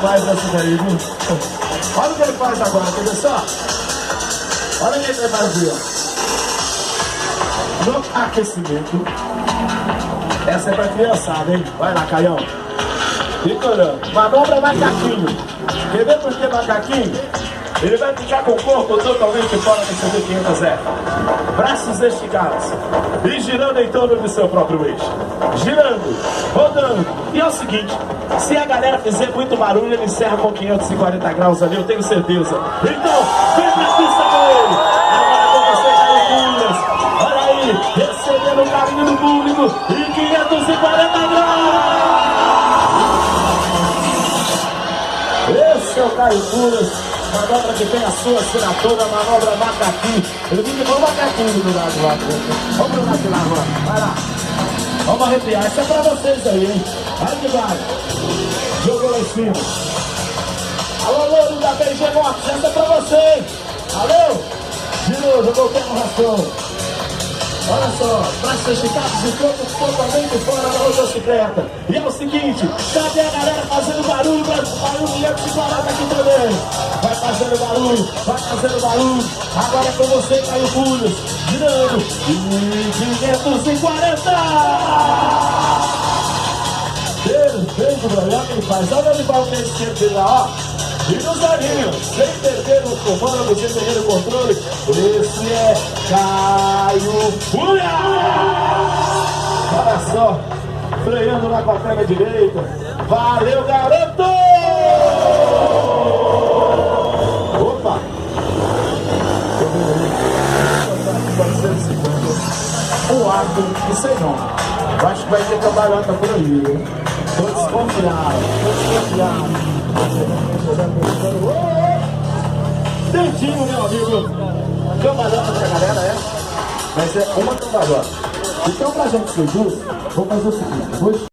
mais essa daí, viu? Olha o que ele faz agora, quer ver só? Olha o que ele vai fazer, ó. No aquecimento. Essa é pra criançada, hein? Vai lá, Caião. Fica olhando. Manobra macaquinho. Quer ver por que macaquinho? Ele vai ficar com o corpo totalmente fora do CB500R. Braços esticados. E girando em torno do seu próprio eixo. Girando, rodando. E é o seguinte, se a galera fizer muito barulho, ele encerra com 540 graus ali, eu tenho certeza. Então, vem pra pista com ele. Agora com você, Caio Cunhas. Olha aí, recebendo o carinho do público. E 540 graus. Esse é o Caio Cunhas. Manobra que tem a sua assinatura, manobra macaquinho. Ele fica igual macaquinho do lado lá. Vamos pro lado de lá agora. Vai lá. Vamos arrepiar. Isso é pra vocês aí, hein? Vai que vai. Jogou lá em cima. Alô, Louro da BG Morte. Essa é pra vocês. Alô? Girou, jogou o pé no rastão. Olha só, braços esticados e corpo totalmente fora da motocicleta. E é o seguinte, cadê a galera fazendo barulho? Barulho 540 aqui também. Vai fazendo barulho, vai fazendo barulho. Agora é com você, Caio Cunhas. Girando. E 540! Perfeito, olha o que ele faz. Olha ele vai o que dele lá, ó. E nos olhinhos, sem perder o comando, sem perder o controle. Esse é Caio Cunhas! Olha só, freando lá com a perna direita. Valeu, garoto! Opa! O ato, não sei não. Eu acho que vai ter trabalhando por aí, hein? Tô desconfiado, Dentinho, meu amigo. Cambalhota pra galera, é? Mas é uma cambalhota. Então, pra gente ser justo, vou fazer o seguinte.